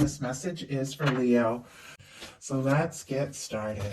this message is for Leo. So let's get started.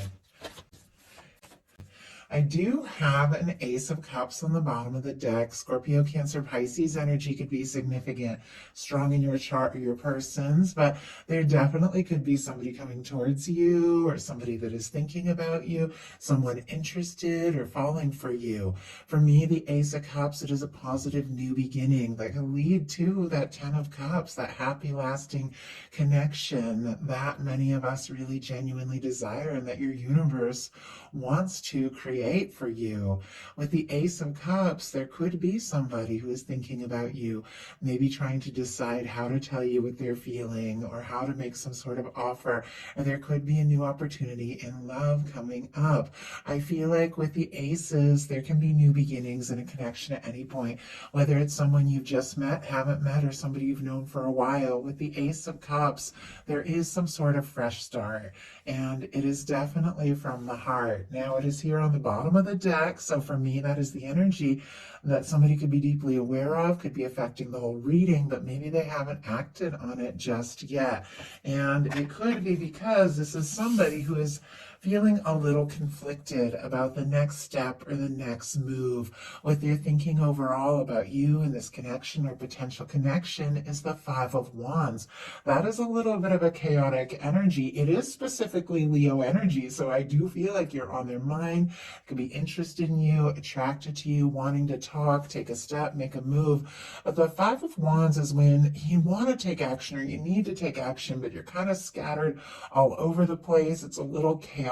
I do have an Ace of Cups on the bottom of the deck. Scorpio, Cancer, Pisces energy could be significant, strong in your chart or your person's, but there definitely could be somebody coming towards you or somebody that is thinking about you, someone interested or falling for you. For me, the Ace of Cups, it is a positive new beginning that can lead to that Ten of Cups, that happy, lasting connection that many of us really genuinely desire and that your universe wants to create for you. With the Ace of Cups, there could be somebody who is thinking about you, maybe trying to decide how to tell you what they're feeling or how to make some sort of offer, or there could be a new opportunity in love coming up. I feel like with the Aces, there can be new beginnings and a connection at any point, whether it's someone you've just met, haven't met, or somebody you've known for a while. With the Ace of Cups, there is some sort of fresh start, and it is definitely from the heart. Now, it is here on the bottom of the deck, so for me, that is the energy that somebody could be deeply aware of, could be affecting the whole reading, but maybe they haven't acted on it just yet. And it could be because this is somebody who is feeling a little conflicted about the next step or the next move. What they're thinking overall about you and this connection or potential connection is the Five of Wands. That is a little bit of a chaotic energy. It is specifically Leo energy, so I do feel like you're on their mind, could be interested in you, attracted to you, wanting to talk, take a step, make a move. But the Five of Wands is when you want to take action or you need to take action, but you're kind of scattered all over the place. It's a little chaotic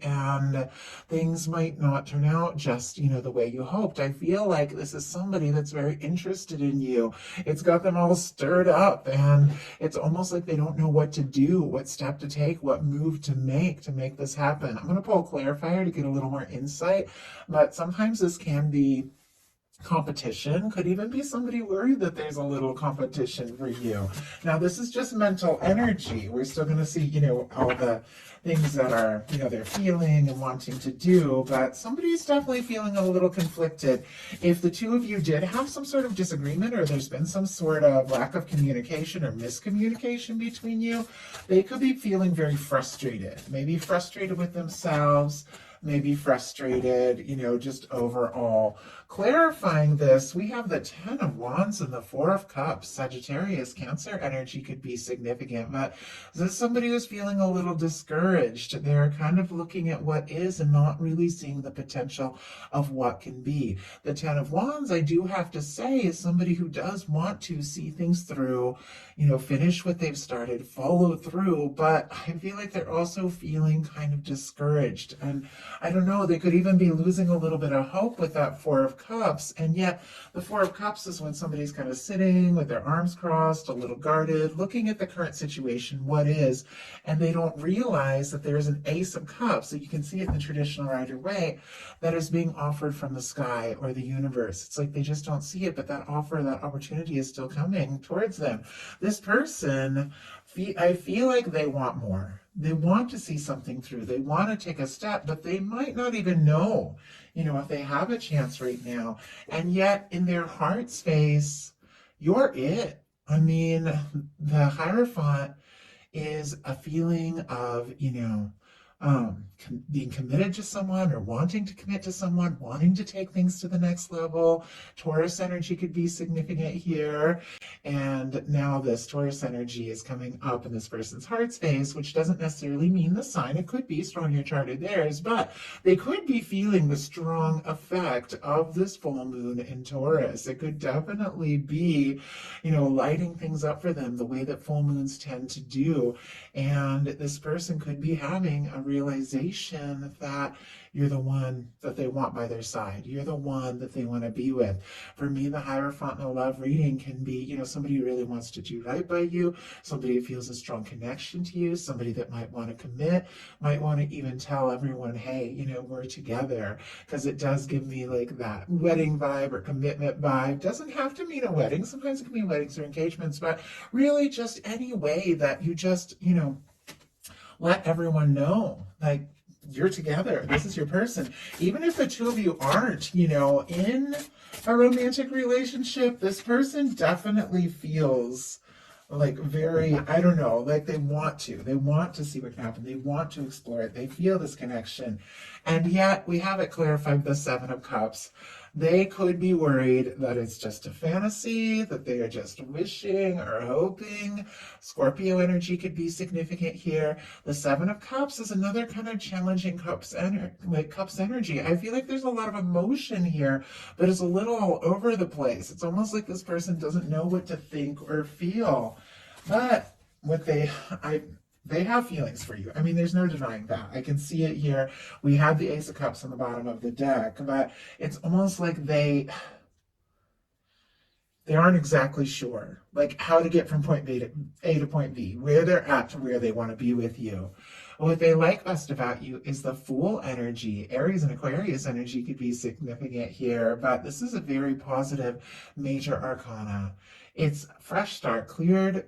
and things might not turn out just, the way you hoped. I feel like this is somebody that's very interested in you. It's got them all stirred up and it's almost like they don't know what to do, what step to take, what move to make this happen. I'm going to pull a clarifier to get a little more insight, but sometimes this can be competition, could even be somebody worried that there's a little competition for you. Now, this is just mental energy. We're still going to see, all the things that are, they're feeling and wanting to do, but somebody's definitely feeling a little conflicted. If the two of you did have some sort of disagreement or there's been some sort of lack of communication or miscommunication between you, they could be feeling very frustrated, maybe frustrated with themselves, maybe frustrated, just overall. Clarifying this, we have the Ten of Wands and the Four of Cups. Sagittarius, Cancer energy could be significant, but this is somebody who's feeling a little discouraged. They're kind of looking at what is and not really seeing the potential of what can be. The Ten of Wands, I do have to say, is somebody who does want to see things through, finish what they've started, follow through, but I feel like they're also feeling kind of discouraged. And I don't know, they could even be losing a little bit of hope with that Four of Cups. And yet the Four of Cups is when somebody's kind of sitting with their arms crossed, a little guarded, looking at the current situation, what is, and they don't realize that there is an Ace of Cups. So you can see it in the traditional Rider-Waite that is being offered from the sky or the universe. It's like they just don't see it, but that offer, that opportunity is still coming towards them. This person, I feel like they want more. They want to see something through. They want to take a step, but they might not even know, if they have a chance right now. And yet in their heart space, you're it. I mean, the Hierophant is a feeling of, being committed to someone or wanting to commit to someone, wanting to take things to the next level. Taurus energy could be significant here. And now this Taurus energy is coming up in this person's heart space, which doesn't necessarily mean the sign. It could be strong in your chart or theirs, but they could be feeling the strong effect of this full moon in Taurus. It could definitely be, lighting things up for them the way that full moons tend to do. And this person could be having a realization that you're the one that they want by their side. You're the one that they want to be with. For me, the Hierophant in a love reading can be, somebody who really wants to do right by you, somebody who feels a strong connection to you, somebody that might want to commit, might want to even tell everyone, hey, we're together, because it does give me like that wedding vibe or commitment vibe. Doesn't have to mean a wedding. Sometimes it can mean weddings or engagements, but really just any way that you just, let everyone know, like, you're together. This is your person. Even if the two of you aren't, in a romantic relationship, this person definitely feels like very, I don't know, like they want to see what can happen. They want to explore it. They feel this connection. And yet we have it clarified with the Seven of Cups. They could be worried that it's just a fantasy, that they are just wishing or hoping. Scorpio energy could be significant here. The Seven of Cups is another kind of challenging cups energy. I feel like there's a lot of emotion here, but it's a little all over the place. It's almost like this person doesn't know what to think or feel. But what they have feelings for you. I mean, there's no denying that. I can see it here. We have the Ace of Cups on the bottom of the deck, but it's almost like they aren't exactly sure, like how to get from point B to A to point B, where they're at to where they want to be with you. What they like best about you is the Fool energy. Aries and Aquarius energy could be significant here, but this is a very positive major arcana. It's fresh start, cleared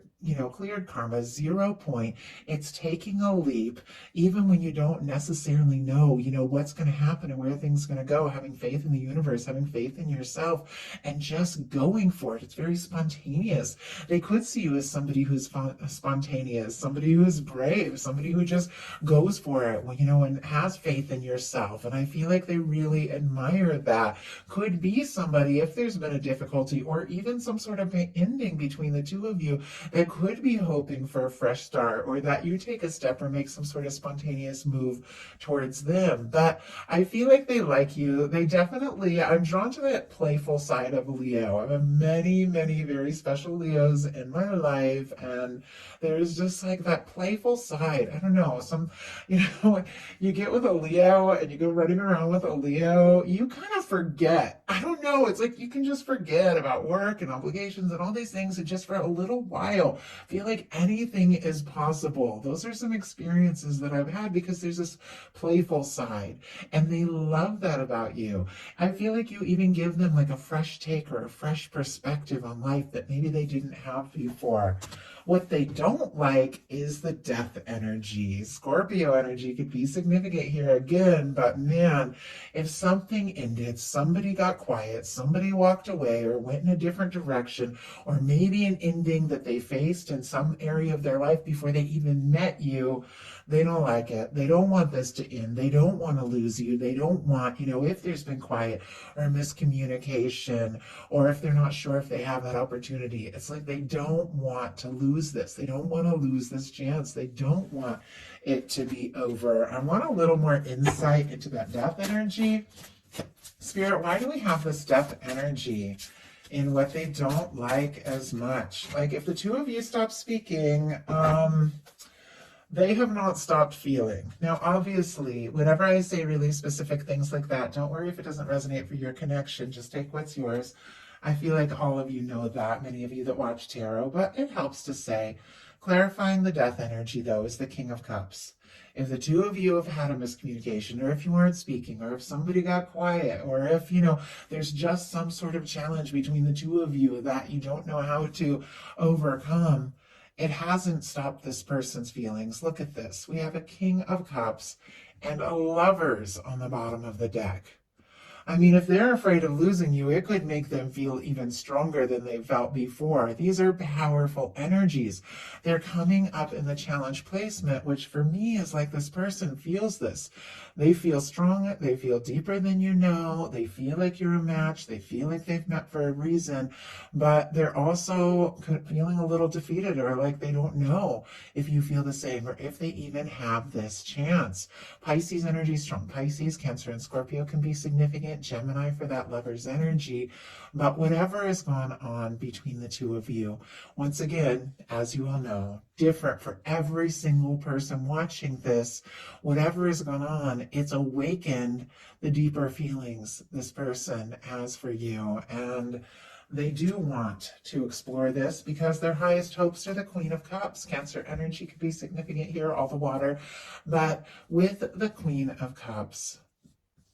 karma, 0 point. It's taking a leap, even when you don't necessarily know, what's going to happen and where things are going to go, having faith in the universe, having faith in yourself, and just going for it. It's very spontaneous. They could see you as somebody who's spontaneous, somebody who is brave, somebody who just goes for it, and has faith in yourself. And I feel like they really admire that. Could be somebody, if there's been a difficulty or even some sort of ending between the two of you, that could be hoping for a fresh start, or that you take a step or make some sort of spontaneous move towards them. But I feel like they like you. I'm drawn to that playful side of Leo. I have many, many very special Leos in my life, and there's just like that playful side. I don't know, when you get with a Leo and you go running around with a Leo, you kind of forget. I don't know, it's like you can just forget about work and obligations and all these things, and just for a little while feel like anything is possible. Those are some experiences that I've had, because there's this playful side, and they love that about you. I feel like you even give them like a fresh take or a fresh perspective on life that maybe they didn't have before. What they don't like is the death energy. Scorpio energy could be significant here again, but man, if something ended, somebody got quiet, somebody walked away or went in a different direction, or maybe an ending that they faced in some area of their life before they even met you, they don't like it. They don't want this to end. They don't want to lose you. They don't want, if there's been quiet or miscommunication, or if they're not sure if they have that opportunity, it's like they don't want to lose this. They don't want to lose this chance. They don't want it to be over. I want a little more insight into that death energy. Spirit, why do we have this death energy in what they don't like as much? Like, if the two of you stop speaking, they have not stopped feeling. Now, obviously, whenever I say really specific things like that, don't worry if it doesn't resonate for your connection. Just take what's yours. I feel like all of you know that, many of you that watch tarot, but it helps to say. Clarifying the death energy, though, is the King of Cups. If the two of you have had a miscommunication, or if you weren't speaking, or if somebody got quiet, or if, there's just some sort of challenge between the two of you that you don't know how to overcome, it hasn't stopped this person's feelings. Look at this. We have a King of Cups and a Lovers on the bottom of the deck. I mean, if they're afraid of losing you, it could make them feel even stronger than they felt before. These are powerful energies. They're coming up in the challenge placement, which for me is like this person feels this. They feel strong. They feel deeper than you know. They feel like you're a match. They feel like they've met for a reason, but they're also feeling a little defeated, or like they don't know if you feel the same, or if they even have this chance. Pisces energy is strong. Pisces, Cancer, and Scorpio can be significant. Gemini for that Lover's energy. But whatever has gone on between the two of you, once again, as you all know, different for every single person watching this, whatever has gone on, it's awakened the deeper feelings this person has for you. And they do want to explore this, because their highest hopes are the Queen of Cups. Cancer energy could be significant here, all the water. But with the Queen of Cups,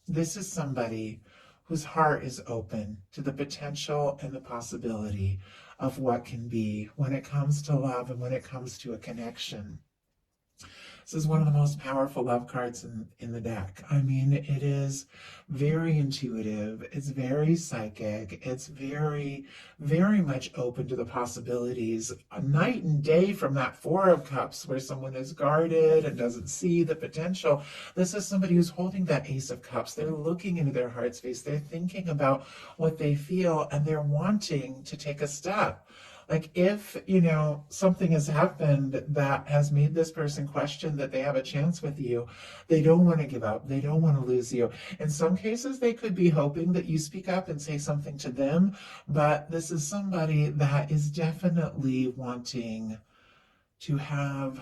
this is somebody whose heart is open to the potential and the possibility of what can be when it comes to love and when it comes to a connection. This is one of the most powerful love cards in the deck. I mean, it is very intuitive. It's very psychic. It's very, very much open to the possibilities. A night and day from that Four of Cups, where someone is guarded and doesn't see the potential. This is somebody who's holding that Ace of Cups. They're looking into their heart space. They're thinking about what they feel, and they're wanting to take a step. Like if, something has happened that has made this person question that they have a chance with you, they don't want to give up. They don't want to lose you. In some cases, they could be hoping that you speak up and say something to them, but this is somebody that is definitely wanting to have,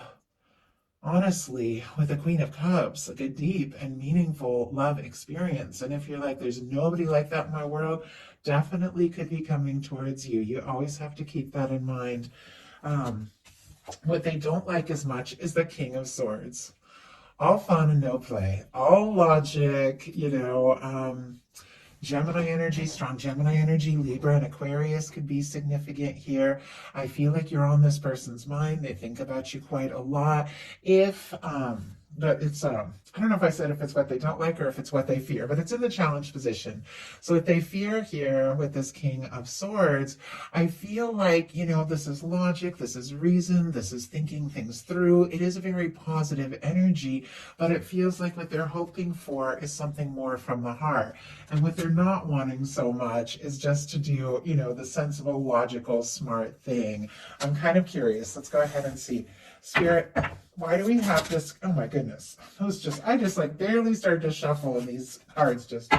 honestly, with the Queen of Cups, like a deep and meaningful love experience. And if you're like, there's nobody like that in my world, definitely could be coming towards you. You always have to keep that in mind. What they don't like as much is the King of Swords. All fun and no play, all logic, Gemini energy, strong Gemini energy, Libra and Aquarius could be significant here. I feel like you're on this person's mind. They think about you quite a lot. But it's, I don't know if I said if it's what they don't like or if it's what they fear, but it's in the challenge position. So what they fear here with this King of Swords, I feel like, this is logic, this is reason, this is thinking things through. It is a very positive energy, but it feels like what they're hoping for is something more from the heart. And what they're not wanting so much is just to do, the sensible, logical, smart thing. I'm kind of curious. Let's go ahead and see. Spirit, why do we have this? Oh my goodness. I just like barely started to shuffle and these cards just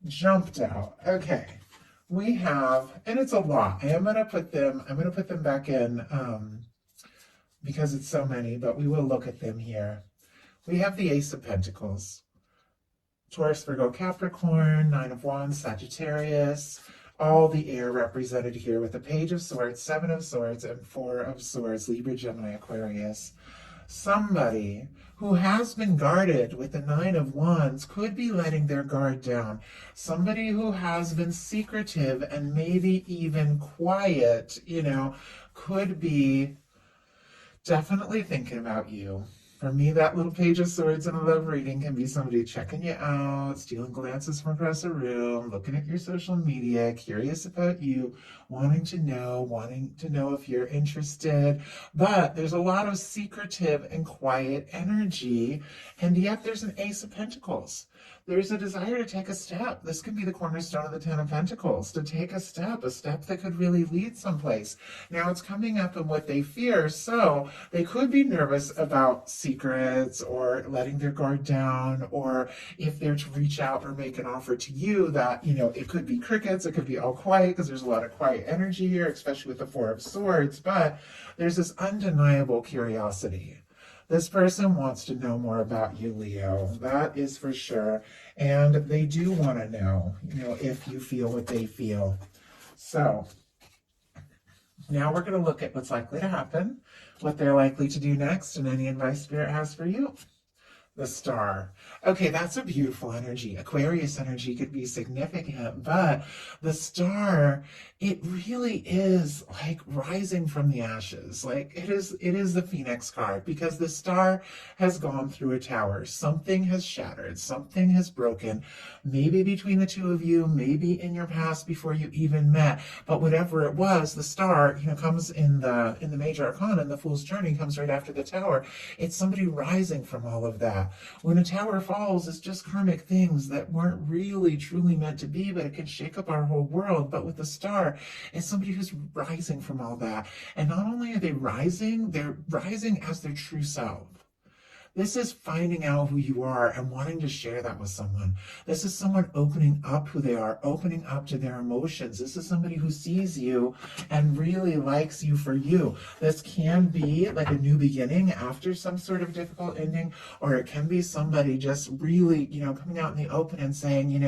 jumped out. Okay. We have, and it's a lot. I'm going to put them back in because it's so many, but we will look at them here. We have the Ace of Pentacles, Taurus, Virgo, Capricorn, Nine of Wands, Sagittarius, all the air represented here with the Page of Swords, Seven of Swords, and Four of Swords, Libra, Gemini, Aquarius. Somebody who has been guarded with the Nine of Wands could be letting their guard down. Somebody who has been secretive and maybe even quiet, could be definitely thinking about you. For me, that little Page of Swords in a love reading can be somebody checking you out, stealing glances from across the room, looking at your social media, curious about you, wanting to know if you're interested. But there's a lot of secretive and quiet energy, and yet there's an Ace of Pentacles. There's a desire to take a step. This could be the cornerstone of the Ten of Pentacles, to take a step that could really lead someplace. Now it's coming up in what they fear, so they could be nervous about secrets or letting their guard down, or if they're to reach out or make an offer to you that, it could be crickets, it could be all quiet because there's a lot of quiet energy here, especially with the Four of Swords, but there's this undeniable curiosity. This person wants to know more about you, Leo. That is for sure. And they do want to know, if you feel what they feel. So now we're going to look at what's likely to happen, what they're likely to do next, and any advice Spirit has for you. The Star. Okay, that's a beautiful energy. Aquarius energy could be significant, but the Star, it really is like rising from the ashes. Like it is the Phoenix card, because the Star has gone through a tower. Something has shattered, something has broken, maybe between the two of you, maybe in your past before you even met, but whatever it was, the Star, comes in the major arcana, and the Fool's Journey comes right after the Tower. It's somebody rising from all of that. When a tower falls, it's just karmic things that weren't really truly meant to be, but it can shake up our whole world. But with the Star, it's somebody who's rising from all that. And not only are they rising, they're rising as their true self. This is finding out who you are and wanting to share that with someone. This is someone opening up who they are, opening up to their emotions. This is somebody who sees you and really likes you for you. This can be like a new beginning after some sort of difficult ending, or it can be somebody just really, coming out in the open and saying,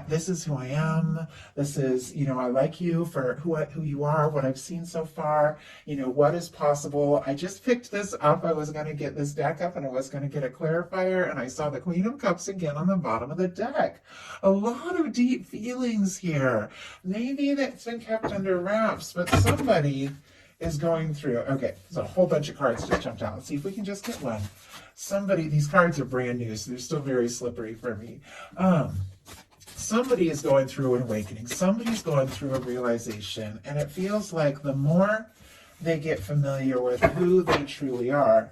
this is who I am. This is, I like you for who you are, what I've seen so far, what is possible. I just picked this up. I was going to get this deck up and I was going to get a clarifier, and I saw the Queen of Cups again on the bottom of the deck. A lot of deep feelings here. Maybe that's been kept under wraps, but somebody is going through, okay, so a whole bunch of cards just jumped out. Let's see if we can just get one. Somebody, these cards are brand new, so they're still very slippery for me. Somebody is going through an awakening. Somebody's going through a realization, and it feels like the more they get familiar with who they truly are,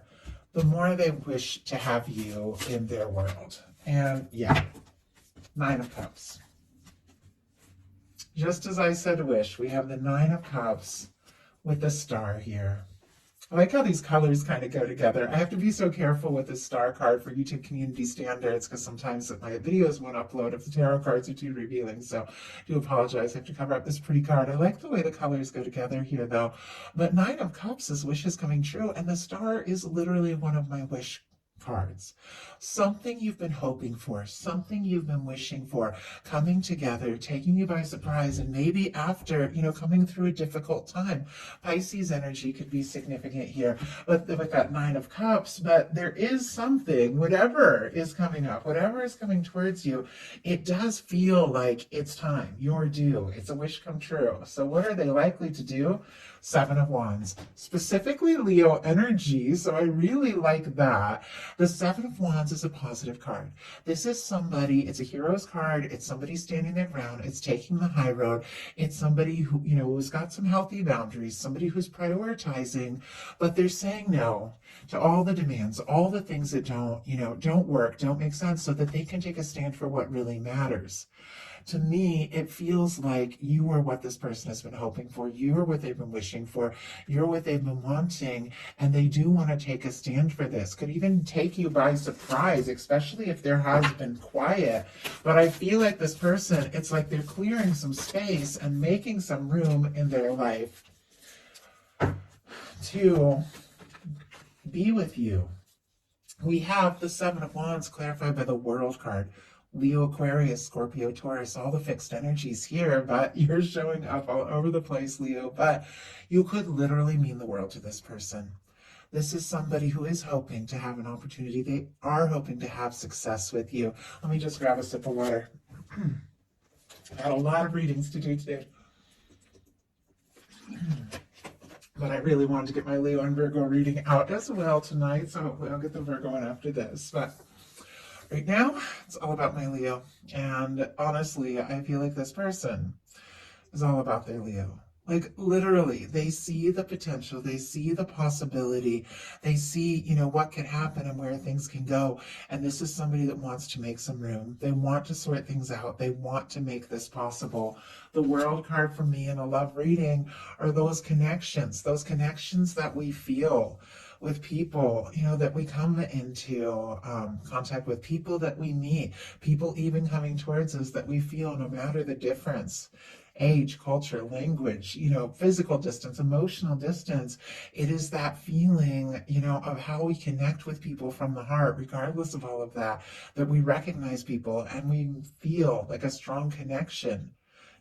the more they wish to have you in their world. And yeah, Nine of Cups. Just as I said wish, we have the Nine of Cups with the star here. I like how these colors kind of go together. I have to be so careful with the star card for YouTube community standards because sometimes my videos won't upload if the tarot cards are too revealing. So I do apologize. I have to cover up this pretty card. I like the way the colors go together here though. But Nine of Cups is wishes coming true, and the star is literally one of my wish cards. Something you've been hoping for, something you've been wishing for, coming together, taking you by surprise, and maybe after, coming through a difficult time. Pisces energy could be significant here, but with that Nine of Cups, but there is something, whatever is coming up, whatever is coming towards you, it does feel like it's time, you're due, it's a wish come true. So what are they likely to do? Seven of Wands, specifically Leo energy, so I really like that. The Seven of Wands is a positive card. This is somebody, it's a hero's card, it's somebody standing their ground, it's taking the high road, it's somebody who, who's got some healthy boundaries, somebody who's prioritizing, but they're saying no to all the demands, all the things that don't work, don't make sense, so that they can take a stand for what really matters. To me, it feels like you are what this person has been hoping for. You're what they've been wishing for. You're what they've been wanting. And they do want to take a stand for this. Could even take you by surprise, especially if there has been quiet. But I feel like this person, it's like they're clearing some space and making some room in their life to be with you. We have the Seven of Wands clarified by the World card. Leo, Aquarius, Scorpio, Taurus, all the fixed energies here, but you're showing up all over the place, Leo, but you could literally mean the world to this person. This is somebody who is hoping to have an opportunity. They are hoping to have success with you. Let me just grab a sip of water. I've had a lot of readings to do today. But I really wanted to get my Leo and Virgo reading out as well tonight, so hopefully I'll get the Virgo one after this. But right now, it's all about my Leo. And honestly, I feel like this person is all about their Leo. Like literally, they see the potential, they see the possibility, they see, what can happen and where things can go. And this is somebody that wants to make some room. They want to sort things out. They want to make this possible. The World card for me in a love reading are those connections that we feel with people, that we come into contact with, people that we meet, people even coming towards us that we feel no matter the difference. Age, culture, language, physical distance, emotional distance. It is that feeling, of how we connect with people from the heart, regardless of all of that, that we recognize people and we feel like a strong connection.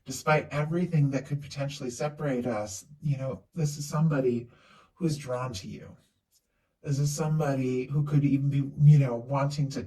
Despite everything that could potentially separate us, this is somebody who's drawn to you. This is somebody who could even be, wanting to,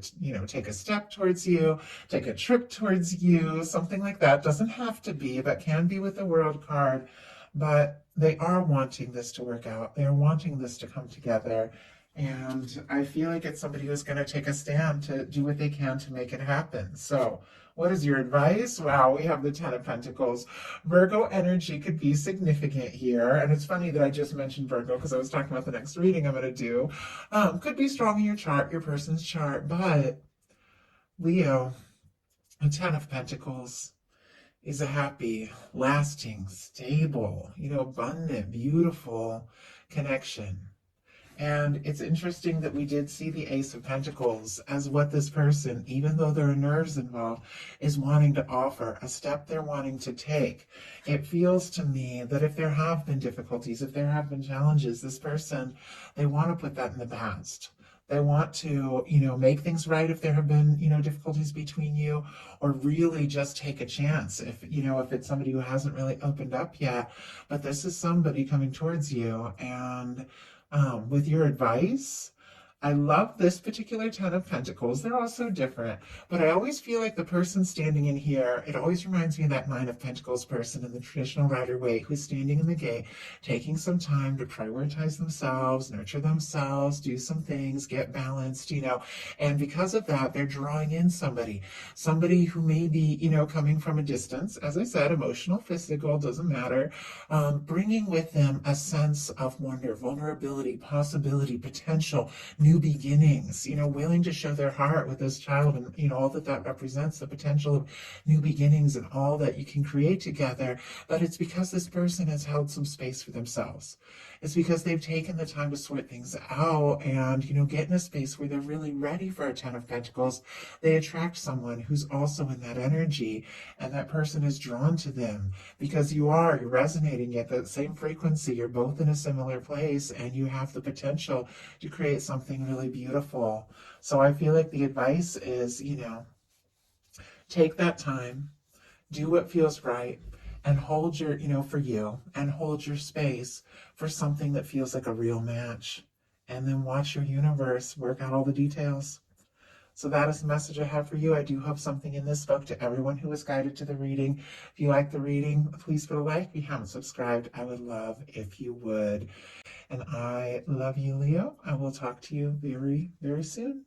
take a step towards you, take a trip towards you, something like that. Doesn't have to be, but can be with the World card. But they are wanting this to work out. They're wanting this to come together. And I feel like it's somebody who's going to take a stand to do what they can to make it happen. So what is your advice? Wow, we have the Ten of Pentacles. Virgo energy could be significant here. And it's funny that I just mentioned Virgo because I was talking about the next reading I'm going to do. Could be strong in your chart, your person's chart. But Leo, the Ten of Pentacles is a happy, lasting, stable, abundant, beautiful connection. And it's interesting that we did see the Ace of Pentacles as what this person, even though there are nerves involved, is wanting to offer, a step they're wanting to take. It feels to me that if there have been difficulties, if there have been challenges, this person, they want to put that in the past. They want to, make things right if there have been, difficulties between you, or really just take a chance if it's somebody who hasn't really opened up yet. But this is somebody coming towards you, and with your advice, I love this particular Ten of Pentacles. They're all so different, but I always feel like the person standing in here, it always reminds me of that Nine of Pentacles person in the traditional Rider-Waite who's standing in the gate, taking some time to prioritize themselves, nurture themselves, do some things, get balanced, and because of that, they're drawing in somebody who may be, coming from a distance, as I said, emotional, physical, doesn't matter, bringing with them a sense of wonder, vulnerability, possibility, potential, new beginnings, willing to show their heart with this child and, all that represents the potential of new beginnings and all that you can create together. But it's because this person has held some space for themselves. It's because they've taken the time to sort things out and, get in a space where they're really ready for a Ten of Pentacles. They attract someone who's also in that energy, and that person is drawn to them because you're resonating at the same frequency. You're both in a similar place and you have the potential to create something really beautiful. So I feel like the advice is, take that time, do what feels right, and hold your, for you, and hold your space for something that feels like a real match. And then watch your universe work out all the details. So that is the message I have for you. I do hope something in this spoke to everyone who was guided to the reading. If you like the reading, please put a like. If you haven't subscribed, I would love if you would. And I love you, Leo. I will talk to you very, very soon.